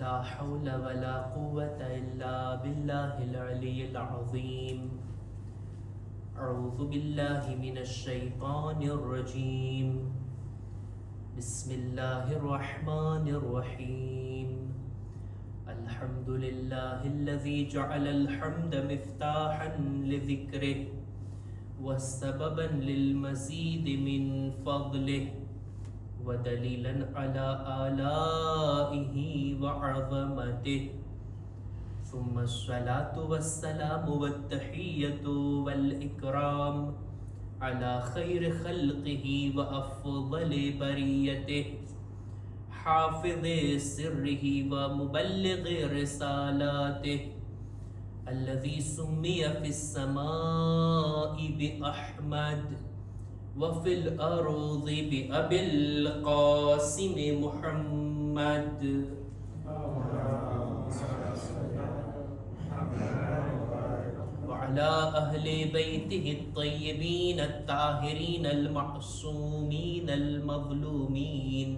لا حول ولا قوة إلا بالله العلي العظيم. أعوذ بالله من الشيطان الرجيم. بسم الله الرحمن الرحيم. الحمد لله الذي جعل الحمد مفتاحا لذكره وسببا للمزيد من فضله ودليلا على آلائه وعظمته. ثم الصلاة والسلام والتحية والإكرام على خير خلقه وأفضل بريته حافظ سره ومبلغ رسالاته الذي سمي في السماء بأحمد وفي الأرض بأبي القاسم محمد. وعلى أهل بيته الطيبين الطاهرين المعصومين المظلومين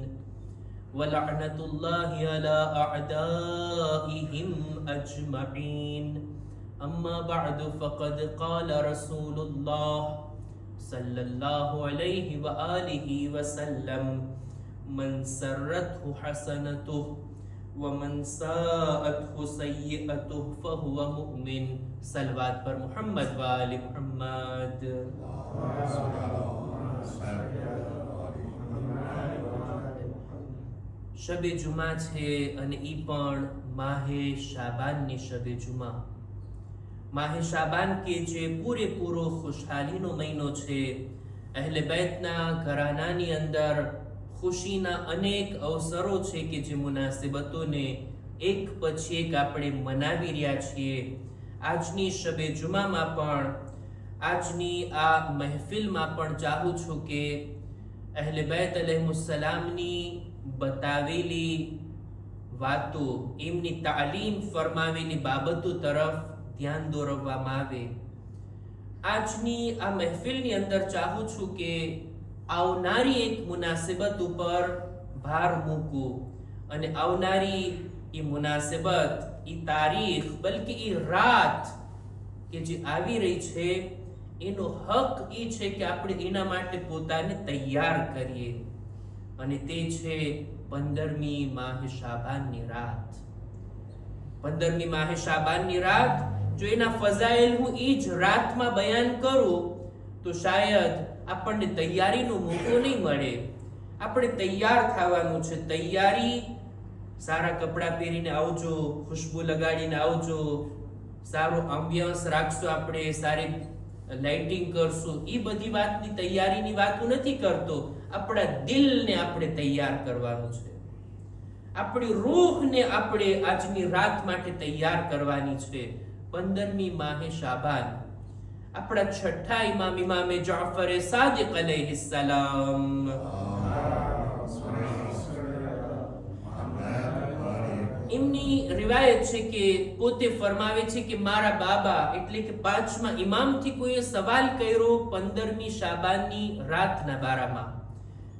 ولعنة الله على أعدائهم أجمعين. أما بعد فقد قال رسول الله صلى الله عليه وآله وسلم: من سرته حسنته ومن ساءته سيئته فهو مؤمن. सलवात पर मोहम्मद व आले मोहम्मद. શબે જુમા છે અને ઈ પણ માહે શાબાનની શબે જુમા. માહે શાબાન કે જે પૂરેપૂરો ખુશહાલીનો મહિનો છે. અહેલે બેતના ઘરાનાની અંદર ખુશીના અનેક અવસરો છે કે જે મુનાસિબતોને એક પછી એક આપણે મનાવી રહ્યા છીએ. આજની શબે જુમામાં પણ, આજની આ મહેફિલમાં પણ ચાહું છું કે અહેલે બેત અલૈહિસ્સલામની બતાવેલી વાતો, એમની તાલીમ ફરમાવેલી બાબતો તરફ ધ્યાન દોરવવામાં આવે. આજની આ મહેફિલની અંદર ચાહું છું કે આવનારી એક મુનાસિબત ઉપર ભાર મૂકું અને આવનારી એ મુનાસિબત, એ તારીખ, બલકે એ રાત કે જે આવી રહી છે, એનો હક એ છે કે આપણે એના માટે પોતાને તૈયાર કરીએ. અને તે છે 15મી માહે શાબાનની રાત. 15મી માહે શાબાનની રાત. જો એના ફઝાઇલ હું એ જ રાતમાં બયાન કરું તો શાયદ આપણને તૈયારીનો મોકો નહીં મળે. આપણે તૈયાર થવાનું છે. તૈયારી, સારા કપડાં પહેરીને આવજો, ખુશ્બુ લગાડીને આવજો, સારો એમ્બિયન્સ રાખશો, આપણે સારી લાઇટિંગ કરશું. એ બધી વાતની તૈયારીની વાત હું નથી કરતો. આપણા દિલને આપણે તૈયાર કરવાનું છે. આપણી રૂહને આપણે આજની રાત માટે તૈયાર કરવાની છે. 15મી માહે શાબાન. આપણા છઠ્ઠા ઇમામ, ઇમામે જાફર સાદિક અલૈહિસ્સલામ, એમની રિવાયત છે કે પોતે ફરમાવે છે કે મારા બાબા એટલે કે 5મા ઇમામથી કોઈએ સવાલ કર્યો 15મી શાબાનની રાતના બારામાં.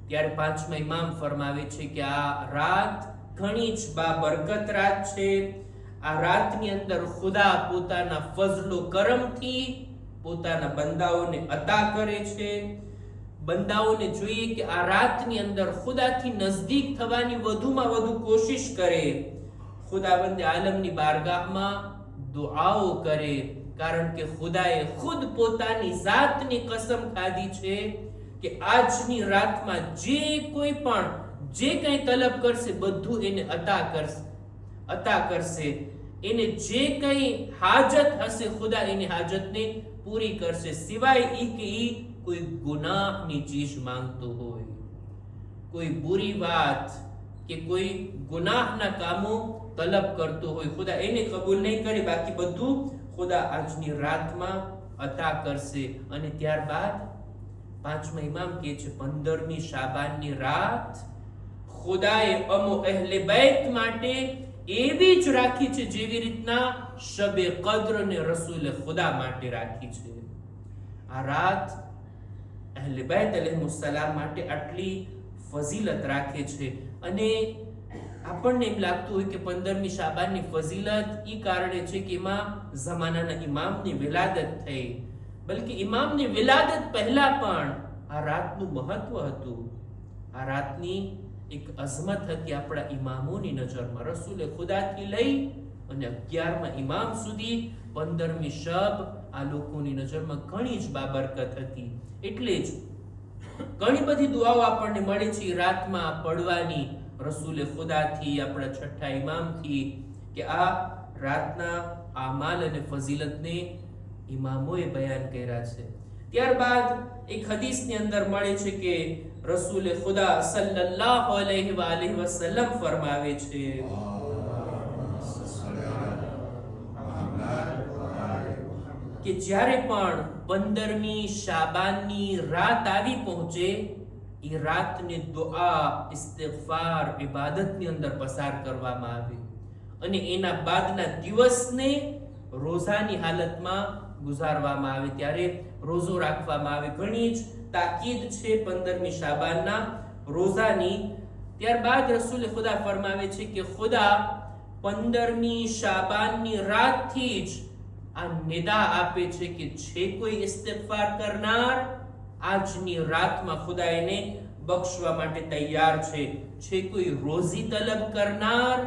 ત્યારે 5મા ઇમામ ફરમાવે છે કે આ રાત ઘણી જ બાબરકત રાત છે. આ રાતની અંદર ખુદા પોતાના ફઝલો કરમથી પોતાના બંદાઓને અતા કરે છે. બંદાઓને જોઈએ કે આ રાતની અંદર ખુદાથી નજદીક થવાની વધુમાં વધુ કોશિશ કરે. ખુદાવંદ આલમની બારગાહમાં દુઆઓ કરે. કારણ કે ખુદાએ ખુદ પોતાની જાતની કસમ ખાધી છે કે આજની રાતમાં જે કોઈ પણ જે કંઈ તલબ કરશે બધું એને અતા કરશે. એને જે કંઈ હાજત હશે ખુદા એની હાજતને પૂરી કરશે, સિવાય ઈ કે ઈ કોઈ ગુનાહની ચીજ માંગતો હોય, કોઈ બુરી વાત કે કોઈ ગુનાહના કામો તલબ કરતો હોય, ખુદા એને કબૂલ નહીં કરે. બાકી બધું ખુદા આજની રાતમાં અતા કરશે. અને ત્યારબાદ 5મા ઇમામ કહે છે 15મી શાબાનની રાત ખુદાએ અમો અહેલે બેત માટે એવી જ રાખી છે જેવી રીતના શબે કદ્ર ને રસૂલ ખુદા માટે રાખી છે. આ રાત અહેલે બેત અલૈહિસ્સલામ માટે આટલી ફઝીલત રાખે છે. અને આપણને એમ લાગતું હોય કે 15મી શાબાનની ફઝીલત ઈ કારણે છે કે એમાં ઝમાનાના ઇમામની વિલાદત થઈ, બલકે ઇમામની વિલાદત પહેલા પણ આ રાતનું મહત્વ હતું. આ રાતની એક અઝમત હતી આપણા ઇમામોની નજરમાં. રસૂલે ખુદાથી લઈ અને 11મા ઇમામ સુધી 15મી શબ આ લોકોની નજરમાં ઘણી જ બાબરકત હતી. એટલે જ ઘણી બધી દુઆઓ આપણને મળે છે રાતમાં પડવાની રસૂલે ખુદાથી, આપણા છઠ્ઠા ઇમામથી, કે આ રાતના આમાલ અને ફઝીલતને ઇમામોએ બયાન કર્યા છે. ત્યારબાદ એક હદીસની અંદર મળે છે કે રસૂલે ખુદા સલ્લલ્લાહુ અલૈહિ વસલ્લમ ફરમાવે છે કે જ્યારે પણ 15મી શાબાનની રાત આવી પહોંચે, એ રાતને દુઆ, ઇસ્તિગફાર, ઇબાદતની અંદર પસાર કરવામાં આવે અને એના બાદના દિવસને રોઝાની હાલતમાં ગુજારવામાં આવે, ત્યારે રોઝો રાખવામાં આવે. ઘણી જ તાકીદ છે 15મી શાબાનના રોઝાની. ત્યારબાદ રસૂલ ખુદા ફરમાવે છે કે ખુદા 15મી શાબાનની રાતથી જ આ નિદા આપે છે કે છે કોઈ ઇસ્તિગફાર કરનાર, આજની રાતમાં ખુદા એને બક્ષવા માટે તૈયાર છે. છે કોઈ રોઝી તલબ કરનાર,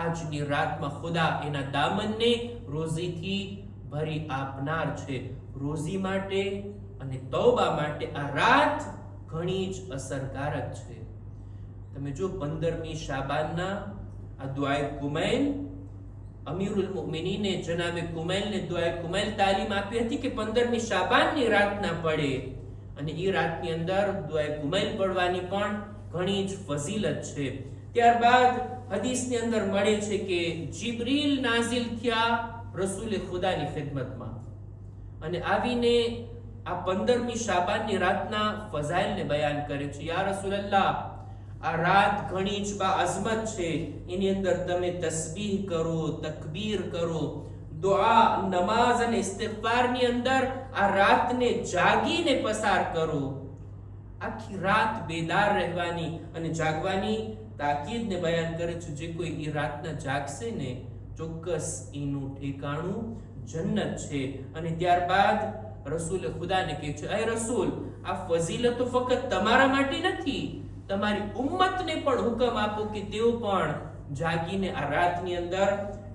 આજની રાતમાં ખુદા એના દામનને રોઝીથી ભરી આપનાર છે. રોઝી માટે અને તૌબા માટે આ રાત ઘણી જ અસરકારક છે. તમે જો 15મી શાબાનના આ દુઆએ કુમૈલ, અમીરુલ મુમિનીને જનાબે કુમૈલને દુઆએ કુમૈલ તાલીમ આપી હતી કે 15મી શાબાનની રાત ના પડે, અને એ રાતની અંદર દુઆએ કુમૈલ પડવાની પણ ઘણી જ ફઝીલત છે. ત્યારબાદ હદીસની અંદર મળે છે કે જિબ્રીલ નાઝિલ થયા રસૂલે ખુદાની ખિદમતમાં અને આવીને આ 15મી શાબાનની રાતના ફઝાઇલને બયાન કરે છે. યા રસૂલલ્લાહ, આ રાત ઘણી જ બાઅઝમત છે, એની અંદર તમે તસ્બીહ કરો, તકબીર કરો, દુઆ, નમાઝ અને ઇસ્તિગફારની અંદર આ રાતને જાગીને પસાર કરો. આખી રાત બેદાર રહેવાની અને જાગવાની તાકીદને બયાન કરે છે. જે કોઈ એ રાતના જાગશે ને, ચોક્કસ એનું ઠેકાણું જન્નત છે. અને ત્યારબાદ રસૂલ ખુદાને કહે છે, અય રસૂલ, આ ફઝીલતો ફક્ત તમારા માટે નથી, તમારી ઉમ્મતને પણ હુકમ આપો કે તેઓ પણ જાગીને આ રાતની અંદર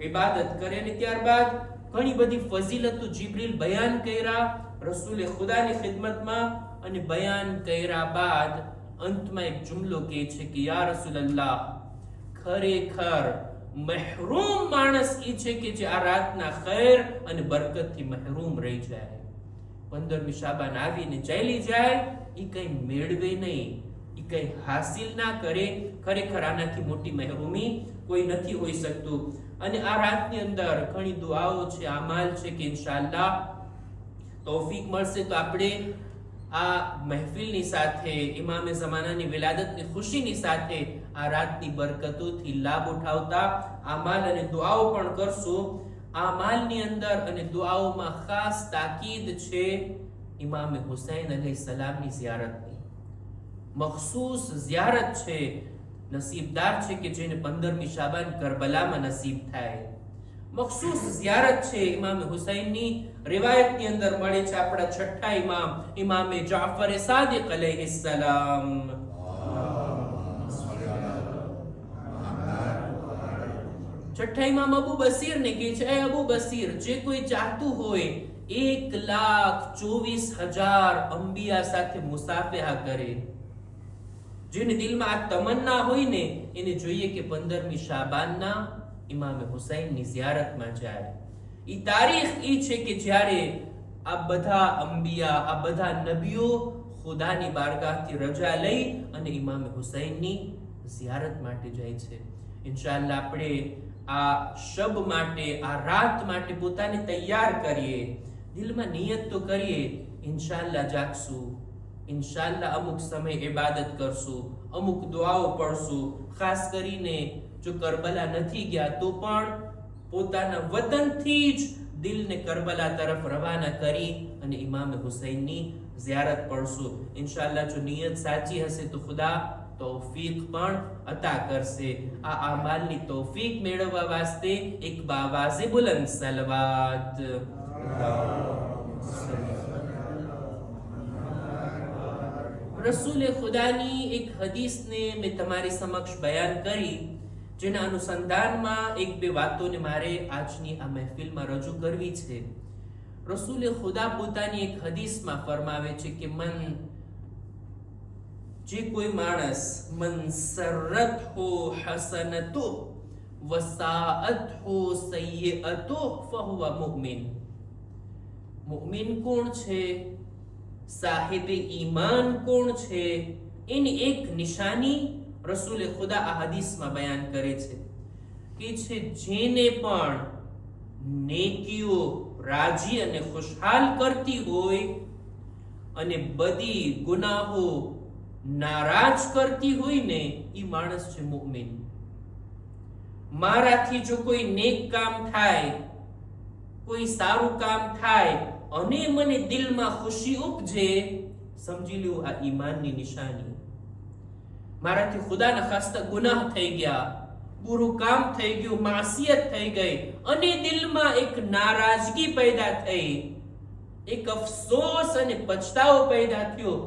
ઇબાદત કરે. અને ત્યારબાદ ઘણી બધી ફઝીલતો જિબ્રીલ બયાન કર્યા રસૂલે ખુદાની ખિદમતમાં, અને બયાન કર્યા બાદ અંતમાં એક જુમલો કહે છે કે યા રસૂલલ્લાહ, ખરેખર મહેરૂમ માણસ એ છે કે જે આ રાતના ખૈર અને બરકતથી મહેરૂમ રહી જાય. 15મી શાબાન આવીને ચાલી જાય, એ કઈ મેળવે નહીં, એ કઈ હાસિલ ના કરે. ખરેખર આનાથી મોટી મહેરૂમી કોઈ નથી હોઈ શકતું. અને આ રાતની અંદર ઘણી દુઆઓ છે, આમાલ છે કે ઇન્શાઅલ્લાહ તૌફીક મળશે તો આપણે આ મહેફિલની સાથે, ઇમામે ઝમાનાની વિલાદતની ખુશીની સાથે આ રાતની બરકતોથી લાભ ઉઠાવતા આમાલ અને દુઆઓ પણ કરશું. આમાલની અંદર અને દુઆઓમાં ખાસ તાકીદ છે ઇમામે હુસૈન અલૈહિસ્સલામની ઝિયારતની. મખસૂસ ઝિયારત છે. નસીબદાર છે કે જેને 15મી શાબાન કરબલામાં નસીબ થાય. મખસૂસ ઝિયારત છે ઇમામ હુસૈનની. રિવાયતની અંદર મળે છે આપણા છઠ્ઠા ઇમામ ઇમામે જાફર સાદિક અલૈહિસ્સલામ, છઠ્ઠા ઇમામ અબુ બસીર ને કહે છે, એ અબુ બસીર, જે કોઈ ચાહતું હોય 1,24,000 અંબિયા સાથે મુસાફેહા કરે, જેને દિલમાં આ તમન્ના હોય ને, એને જોઈએ કે 15મી શાબાનના ઇમામે હુસૈનની ઝિયારતમાં જાય. ઈ તારીખ ઈ છે કે જ્યારે આ બધા અંબિયા, આ બધા નબીઓ ખુદાની બારગાહથી રજા લઈ અને ઇમામે હુસૈનની ઝિયારત માટે જાય છે. ઇન્શાઅલ્લાહ આપણે આ શબ માટે, આ રાત માટે પોતાને તૈયાર કરીએ, દિલમાં નિયત તો કરીએ, ઇન્શાઅલ્લાહ જાગશું, ઇન્શાઅલ્લાહ અમુક સમય ઇબાદત કરશું, અમુક દુઆઓ પડશું. ખાસ કરીને જો કરબલા નથી ગયા તો પણ પોતાના વતનથી જ દિલને કરબલા તરફ રવાના કરી અને ઇમામ હુસૈનની ઝિયારત પડશું. ઇન્શાઅલ્લાહ જો નિયત સાચી હશે તો ખુદા તૌફીક પણ અતા કરશે. આ આમાલની તૌફીક મેળવવા વાસ્તે એક બાવાઝે બુલંદ સલવાત. રસૂલે ખુદાની એક હદીસને મેં તમારી સમક્ષ બયાન કરી, જેના અનુસંધાનમાં એક બે વાતોને મારે આજની આ મહેફિલમાં રજૂ કરવી છે. રસૂલે ખુદા પોતાની એક હદીસમાં ફરમાવે છે કે જે કોઈ માણસ મન સરરતહુ હસનતુ વસાઅતહુ સય્યઅતુ ફહુવા મુમિન. મુમિન કોણ છે, સાહિબે ઈમાન કોણ છે, એની એક નિશાની રસૂલે ખુદા આ હદીસમાં બયાન કરે છે કે જેને પણ નેકીઓ રાજી અને ખુશહાલ કરતી હોય અને બધી ગુનાહો નારાજ કરતી હોય ને, એ માણસ છે મુમિન. મારાથી જો કોઈ નેક કામ થાય, કોઈ સારું કામ થાય અને મને દિલમાં ખુશી ઉપજે, સમજી લો આ ઈમાનની નિશાની. મારાથી ખુદાના ખાસ્તા ગુનાહ થઈ ગયા, બુરું કામ થઈ ગયું, માસિયત થઈ ગઈ અને દિલમાં એક નારાજગી પેદા થઈ, એક અફસોસ અને પછતાવો પેદા થયો,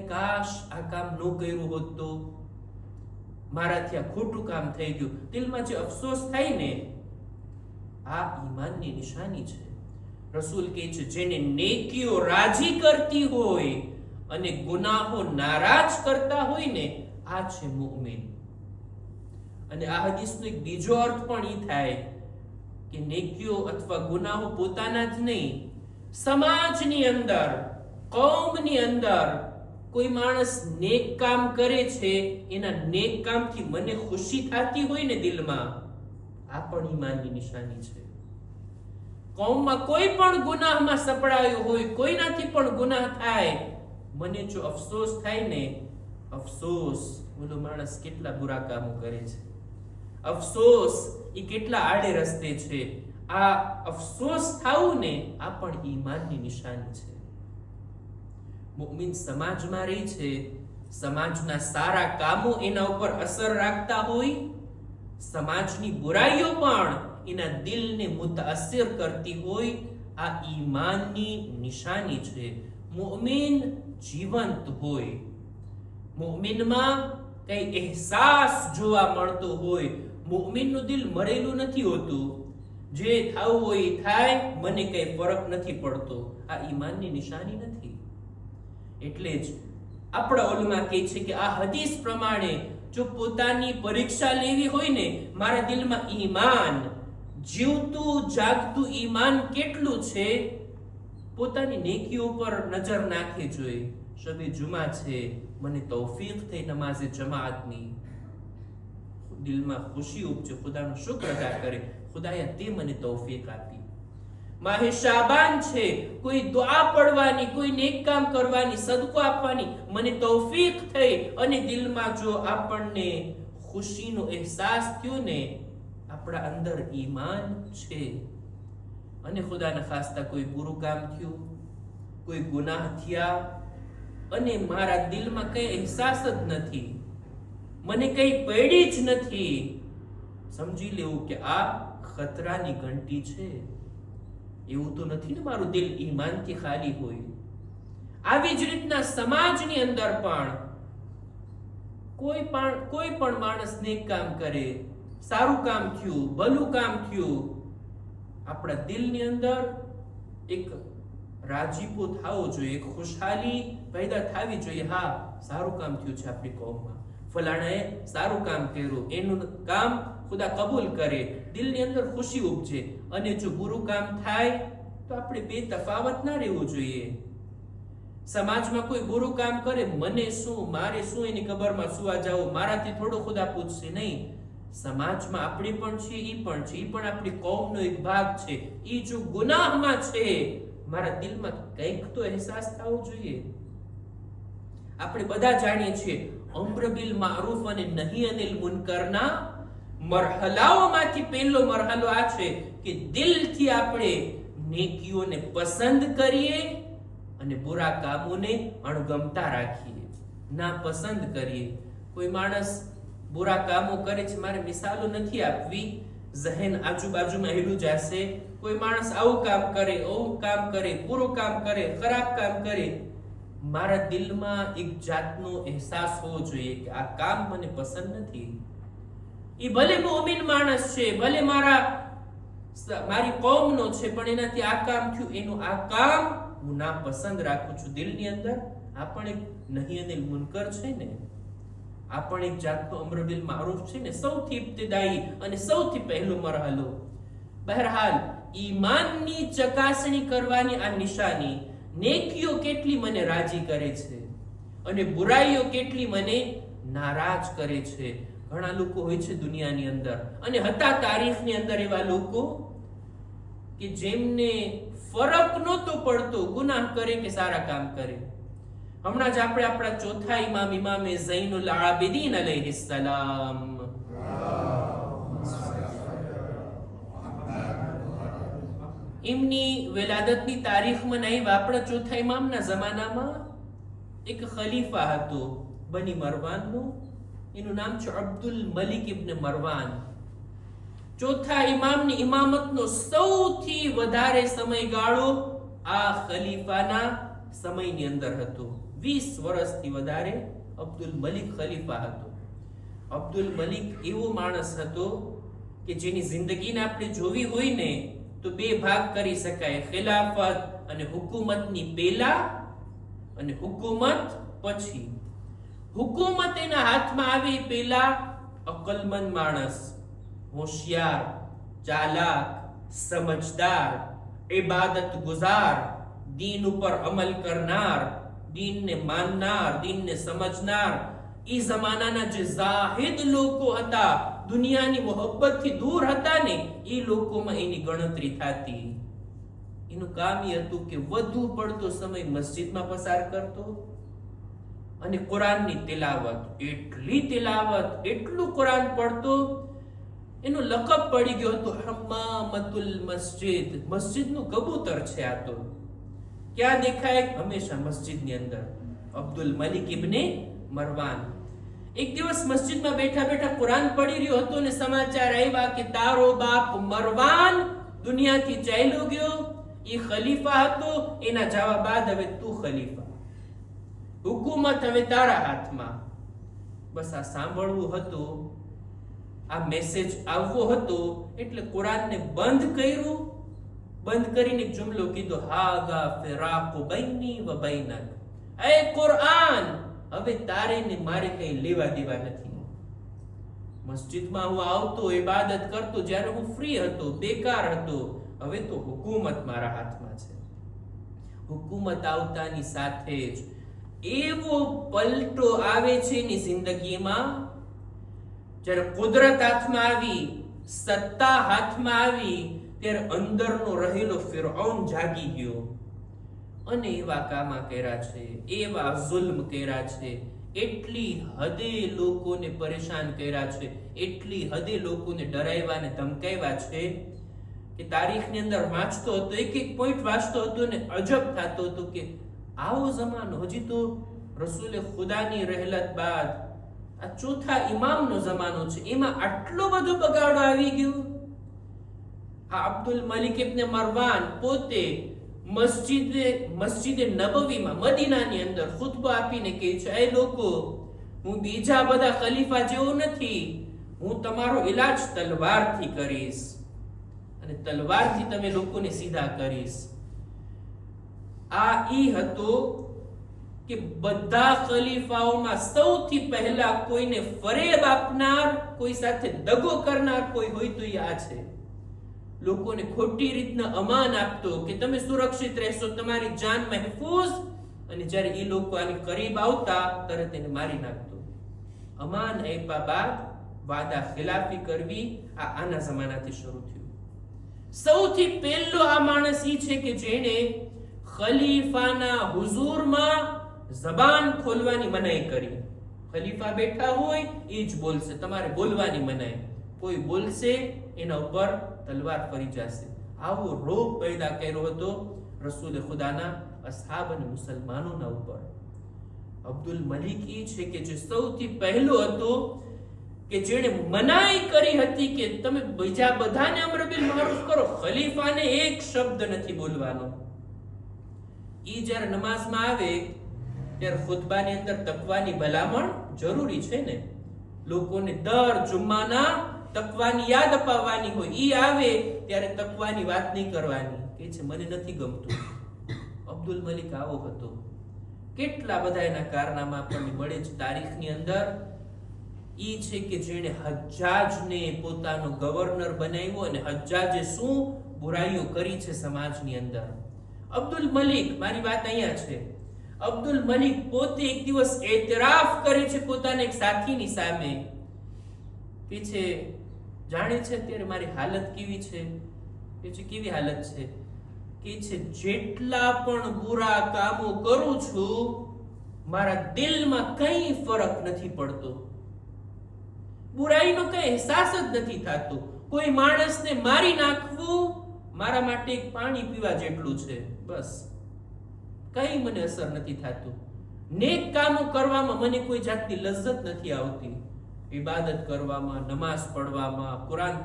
કાશ આ કામ ન કર્યું હોત તો, મારાથી આ ખોટું કામ થઈ ગયું. દિલમાં જે અફસોસ થાય ને, આ ઈમાનની નિશાની છે. રસૂલ કહે છે જેને નેકીઓ રાજી કરતી હોય અને ગુનાહો નારાજ કરતા હોય ને, આ છે મુમિન. અને આ હદીસનો એક બીજો અર્થ પણ એ થાય કે નેકીઓ અથવા ગુનાહો પોતાના જ નહીં, સમાજની અંદર, કૌમની અંદર કોઈ માણસ નેક કામ કરે છે, એના નેક કામથી મને ખુશી થતી હોય ને દિલમાં, આ પણ ઈમાનની નિશાની છે. કૌમમાં કોઈ પણ ગુનાહમાં સપડાયો હોય, કોઈનાથી પણ ગુનાહ થાય, મને જો અફસોસ થાય ને, અફસોસ બોલો માણસ કેટલા બુરા કામો કરે છે, અફસોસ એ કેટલા આડે રસ્તે છે, આ અફસોસ થાવું ને, આ પણ ઈમાનની નિશાની છે. મુમિન સમાજમાં રહી છે, સમાજના સારા કામો એના ઉપર અસર રાખતા હોય, સમાજની બુરાઈઓ પણ એના દિલને મુતાસિર કરતી હોય, આ ઈમાનની નિશાની છે. મુમિન જીવંત હોય, મુમિનમાં કઈ અહેસાસ જોવા મળતો હોય, મુમિનનું દિલ મરેલું નથી હોતું, જે થવું હોય થાય, મને કઈ ફરક નથી પડતો, આ ઈમાનની નિશાની નથી. એટલે જ આપણા ઉલમા કહે છે કે આ હદીસ પ્રમાણે જો પોતાની પરીક્ષા લેવી હોય ને, મારા દિલમાં ઈમાન, જીવતું જાગતું ઈમાન કેટલું છે, પોતાની નેકીઓ પર નજર નાખવી જોઈએ. શબે જુમા છે, મને તૌફીક થઈ નમાઝે જમાઅતની, દિલમાં ખુશી ઉપજે, ખુદાનો શુક્ર અદા કરે, ખુદાએ તે મને તૌફીક આપી. માહે શાબાન છે, કોઈ દુઆ પડવાની, કોઈ નેક કામ કરવાની, સદકો આપવાની મને તૌફીક થઈ અને દિલમાં જો આપણને ખુશીનો અહેસાસ થયો ને, આપણા અંદર ઈમાન છે. અને ખુદાના ખાસ્તા કોઈ બુરું કામ થયું, કોઈ ગુનાહ થયા અને મારા દિલમાં કઈ અહેસાસ જ નથી, મને કઈ પડી જ નથી, સમજી લેવું કે આ ખતરાની ઘંટી છે. એવું તો નથી ને મારું દિલ ઈમાનથી ખાલી હોય. આવી જ રીતના સમાજની અંદર પણ કોઈ પણ માણસ નેક કામ કરે, સારું કામ થયું, ભલું કામ થયું, આપણા દિલની અંદર એક રાજીપો થવો જોઈએ, એક ખુશહાલી પેદા થવી જોઈએ. હા, સારું કામ થયું છે આપણી કોમમાં, ફલાણાએ સારું કામ કર્યું, એનું કામ ખુદા કબૂલ કરે, દિલની અંદર ખુશી ઉપજે. અને જો બુરું કામ થાય તો આપણે બે તફાવત ના રહેવું જોઈએ. સમાજમાં કોઈ બુરું કામ કરે, મને શું, મારે શું એની કબરમાં સુવા જાવ, મારાથી થોડો ખુદા પૂછશે નહીં. સમાજમાં આપણે પણ છે, ઈ પણ છે, ઈ પણ આપણી કૌમનો એક ભાગ છે. ઈ જો ગુનાહમાં છે, મારા દિલમાં કંઈક તો અહેસાસ થવો જોઈએ. આપણે બધા જાણીએ છીએ અમ્ર બિલ મારૂફ અને નહી અનિલ મુનકરના મરહલાઓમાંથી પહેલો મરહલો આ છે કે દિલથી આપણે નેકીઓને પસંદ કરીએ અને બુરા કામોને અણગમતા રાખીએ, ના પસંદ કરીએ. કોઈ માણસ બુરા કામો કરે છે, મારે મિસાલો નથી આપવી, જહેન આજુબાજુમાં હેલું જશે. કોઈ માણસ આવું કામ કરે, પૂરું કામ કરે, ખરાબ કામ કરે, મારા દિલમાં એક જાતનો અહેસાસ હોવો જોઈએ કે આ કામ મને પસંદ નથી. એ ભલે મોમિન માણસ છે, ભલે મારી કૌમનો છે, પણ એનાથી આ કામ થયું, એનું આ કામ હું ના પસંદ રાખું છું દિલની અંદર. આ પણ એક નહી અનિલ મુનકર છે ને, આ પણ એક જાતનો અમ્ર બિલ મારૂફ છે ને, સૌથી ઇબ્તિદાઈ અને સૌથી પહેલો મરહલો. બહરહાલ ઈમાનની ચકાસણી કરવાની આ નિશાની, નેકીઓ કેટલી મને રાજી કરે છે અને બુરાઈઓ કેટલી મને નારાજ કરે છે. ઘણા લોકો હોય છે દુનિયાની અંદર, અને હતા તારીખની અંદર એવા લોકો કે જેમને ફરક નહોતો પડતો ગુનાહ કરે કે સારા કામ કરે. હમણાં જ આપણે આપણા ચોથા ઇમામે ઝૈનુલ આબિદીન અલૈહિસ્સલામ, એમની વિલાદતની તારીખમાં નહીં, આપણા ચોથા ઇમામના જમાનામાં એક ખલીફા હતો બની મરવાનનો, એનું નામ છે અબ્દુલ મલિક ઇબ્ન મરવાન. ચોથા ઇમામની ઇમામતનો સૌથી વધારે સમયગાળો આ ખલીફાના સમયની અંદર હતો. 20 વર્ષથી વધારે અબ્દુલ મલિક ખલીફા હતો. અબ્દુલ મલિક એવો માણસ હતો કે જેની જિંદગીને આપણે જોવી હોય ને તો બે ભાગ કરી શકાય, ખિલાફત અને હુકુમતની પહેલા અને હુકુમત પછી. હુકુમત એના હાથમાં આવી પહેલા અકલમંદ માણસ, હોશિયાર, ચાલાક, સમજદાર, ઇબાદત ગુજાર, દીન ઉપર અમલ કરનાર, દીનને માનનાર, દીનને સમજનાર. એ જમાનાના જે જાહિદ લોકો હતા, દુનિયાની મોહબ્બતથી દૂર હતા ને, એ લોકોમાં એની ગણતરી થતી. એનું કામ એ હતું કે વધુ પડતો સમય મસ્જિદમાં પસાર કરતો અને કુરાનની તિલાવત, એટલું કુરાન પડતો, એનો લકબ પડી ગયો હતો હમ્મામતુલ મસ્જિદ, મસ્જિદનું કબૂતર છે આ તો. ક્યાં દેખાય? હંમેશા મસ્જિદની અંદર. અબ્દુલ મલિક ઇબ્ને મરવાન એક દિવસ મસ્જિદમાં બેઠા બેઠા કુરાન પડી રહ્યો હતો ને સમાચાર આવ્યા કે તારો બાપ મરવાન દુનિયાથી ચાલ્યો ગયો. એ ખલીફા હતો, એના જવા બાદ હવે તું ખલીફા, હુકુમત હવે તારા હાથમાં. બસ આ સાંભળવું હતું, આ મેસેજ આવવો હતો, એટલે કુરાનને બંધ કર્યું. બંધ કરીને એક જુમલો કીધો, હાદા ફિરાકુ બૈની વ બૈનક. એ કુરાન, હવે તારે ને મારે કઈ લેવા દેવા નથી. મસ્જિદમાં હું આવતો, ઇબાદત કરતો જ્યારે હું ફ્રી હતો, બેકાર હતો. હવે તો હુકુમત મારા હાથમાં છે. હુકુમત આવતાની સાથે જ એવો પલટો આવે છે એની જિંદગીમાં, જ્યારે કુદરત હાથમાં આવી, સત્તા હાથમાં આવી, ત્યારે અંદરનો રહેલો ફિરഔન જાગી ગયો અને એવા કામા કર્યા છે, એવા જુલ્મ કર્યા છે, એટલી હદે લોકોને પરેશાન કર્યા છે, એટલી હદે લોકોને ડરાવ્યા અને ધમકાવ્યા છે કે તારીખની અંદર વાંચતો હતો, એક એક પોઈન્ટ વાંચતો હતો ને અજબ થતો હતો કે આવો જમાનો, હજી તો રસૂલે ખુદાની રહેલત બાદ આ ચોથા ઇમામનો જમાનો છે, એમાં આટલો બધો બગાડો આવી ગયો. આ અબ્દુલ મલિક ઇબ્ન મરવાન પોતે મસ્જિદે નબવીમાં મદીનાની અંદર ખુતબો આપીને કહે છે, એ લોકો, હું બીજા બધા ખલીફા જેવો નથી, હું તમારો ઇલાજ તલવારથી કરીશ અને તલવારથી તમે લોકોને સીધા કરીશ. આ ઈ હતો કે બધા ખલીફાઓમાં સૌથી પહેલા કોઈને ફરેબ આપનાર, કોઈ સાથે દગો કરનાર કોઈ હોય તો એ આ છે. લોકોને ખોટી રીતના અમાન આપતો કે તમે સુરક્ષિત રહેશો, તમારી જાન મહેફૂઝ, અને જ્યારે એ લોકો આની કરીબ આવતા તરત એને મારી નાખતો. અમાન આપ્યા બાદ વાદા ખિલાફી કરવી, આના જમાનાથી શરૂ થયું. સૌથી પહેલો આ માણસ ઈ છે કે જેણે ખલીફાના હુઝુરમાં જબાન ખોલવાની મનાઈ કરી. ખલીફા બેઠા હોય એ જ બોલશે, તમારે બોલવાની મનાઈ. કોઈ બોલશે એના ઉપર તલવાર ફરી જશે. આવો રોગ પેદા કર્યો હતો રસૂલ ખુદાના અસહાબ અને મુસલમાનોના ઉપર. અબ્દુલ મલિક એ છે કે જે સૌથી પહેલું હતું કે જેણે મનાઈ કરી હતી કે તમે બીજા બધાને અમ્ર બિલ મારૂફ કરો, ખલીફાને એક શબ્દ નથી બોલવાનો. ઈ જ્યારે નમાઝમાં આવે ત્યારે ખુતબાની અંદર તકવાની ભલામણ જરૂરી છે ને, લોકોને દર જુમ્માના તકવાની યાદ અપાવવાની હોય. ઈ આવે ત્યારે તકવાની વાત નહીં કરવાની, કે છે મને નથી ગમતું. અબ્દુલ મલિક આવો હતો. કેટલા બધા એના કારનામા આપણને મળે છે તારીખની અંદર. ઈ છે કે જેણે હજ્જાજને પોતાનો ગવર્નર બનાવ્યો અને હજ્જાજે શું બુરાઈઓ કરી છે સમાજની અંદર. અબ્દુલ મલિક, મારી વાત અહીંયા છે, અબ્દુલ મલિક પોતે એક દિવસ એતરાફ કરે છે પોતાના એક સાથીની સામે કે છે જાણે છે અત્યારે મારી હાલત કેવી છે. કે છે કેવી હાલત છે? કે છે જેટલા પણ બુરા કામો કરું છું મારા દિલમાં કઈ ફરક નથી પડતો, બુરાઈનો કઈ અહેસાસ જ નથી થતો. કોઈ માણસને મારી નાખવું મારા માટે એક પાણી પીવા જેટલું છે, બસ. કઈ મને અસર નથી થતું. નેક કામો કરવામાં મને કોઈ જાતની લજ્જત નથી આવતી. ઇબાદત કરવામાં, નમાઝ પઢવામાં, કુરાન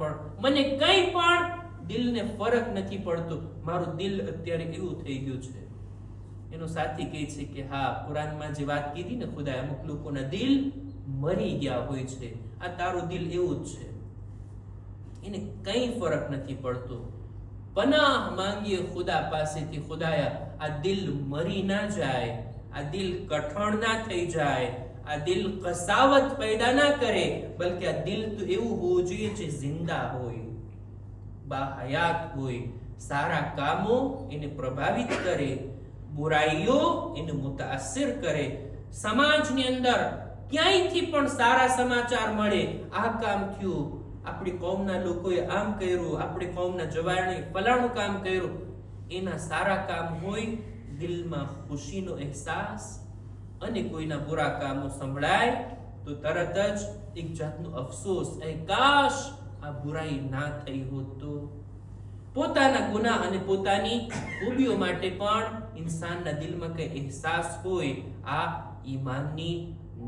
મને કઈ પણ દિલને ફરક નથી પડતો. મારું દિલ અત્યારે એવું થઈ ગયું છે. એનો સાથી કહે છે કે હા, કુરાનમાં જે વાત કીધી ને ખુદાએ, અમુક લોકોના દિલ મરી ગયા હોય છે, આ તારું દિલ એવું જ છે, એને કઈ ફરક નથી પડતો. પનાહ માંગીએ ખુદા પાસેથી, ખુદાયા આ દિલ મરી ના જાય, આ દિલ કઠણ ના થઈ જાય, આ દિલ કસાવત પેદા ના કરે, બલકે આ દિલ તો એવું હોવું જોઈએ જે જિંદા હોય, બાહયાત હોય. સારા કામો એને પ્રભાવિત કરે, બુરાઈઓ એને મુતાસિર કરે. સમાજની અંદર ક્યાંયથી પણ સારા સમાચાર મળે, આ કામ થયું, આપણી કોમના લોકોએ આમ કર્યું, આપણી કોમના જવાને ફલાણું કામ કર્યું, એના સારા કામ હોય, દિલમાં ખુશીનો અહેસાસ, અને કોઈના બુરા કામો સંભળાય તો તરત જ એક જાતનો અફસોસ, એ કાશ આ બુરાઈ ના થઈ હોત તો. પોતાના ગુનાહ અને પોતાની ખૂબીઓ માટે પણ ઇન્સાનના દિલમાં કઈ અહેસાસ હોય, આ ઈમાનની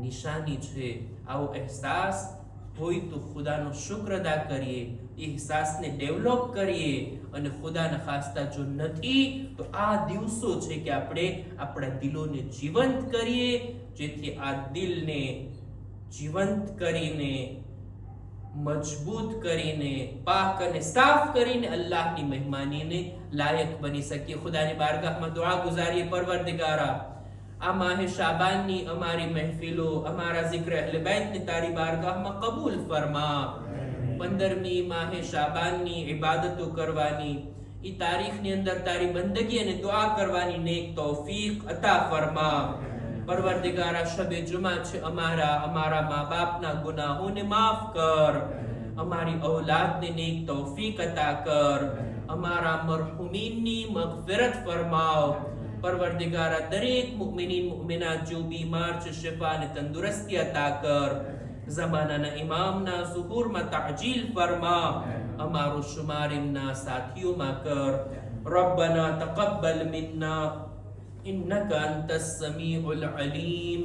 નિશાની છે. આવો અહેસાસ હોય તો ખુદાનો શુક્ર અદા કરીએ, અહેસાસને ડેવલપ કરીએ, અને ખુદાના ખાસ્તા જો નથી તો આ દિવસો છે કે આપણે આપણા દિલોને જીવંત કરીએ, જેથી આ દિલને જીવંત કરીને, મજબૂત કરીને, પાક અને સાફ કરીને અલ્લાહની મહેમાનીને લાયક બની શકીએ. ખુદાની બારગાહમાં દુઆ ગુજારીએ, પરવરદિગારા આ માહે શાબાનની અમારી મહેફિલો, અમારા ઝિક્ર અહલે બેતને તારી બારગાહમાં કબૂલ ફરમા. 15મી માહે શાબાનની ઇબાદતો કરવાની, ઈ તારીખની અંદર તારી બંદગી અને દુઆ કરવાની નેક તૌફીક અતા ફરમા. પરવરદિગારા શબે જુમા છે અમારા મા બાપના ગુનાહોને માફ કર, અમારી ઔલાદને નેક તૌફીક અતા કર, અમારા મરહુમીનની મગફિરત ફરમાવ. પરવરદિગારા દરેક મુમિનીન મુમિનાત જો બીમાર છે શિફા અને તંદુરસ્તી અતા કર. ઝમાનાના ઇમામના ઝુહુરમાં તાજીલ ફરમા, અમારો શુમાર એમના સાથીઓમાં કર. રબ્બના તaqabbal મિન્ના ઇન્નકા અંતસ સમીઉલ અલીમ.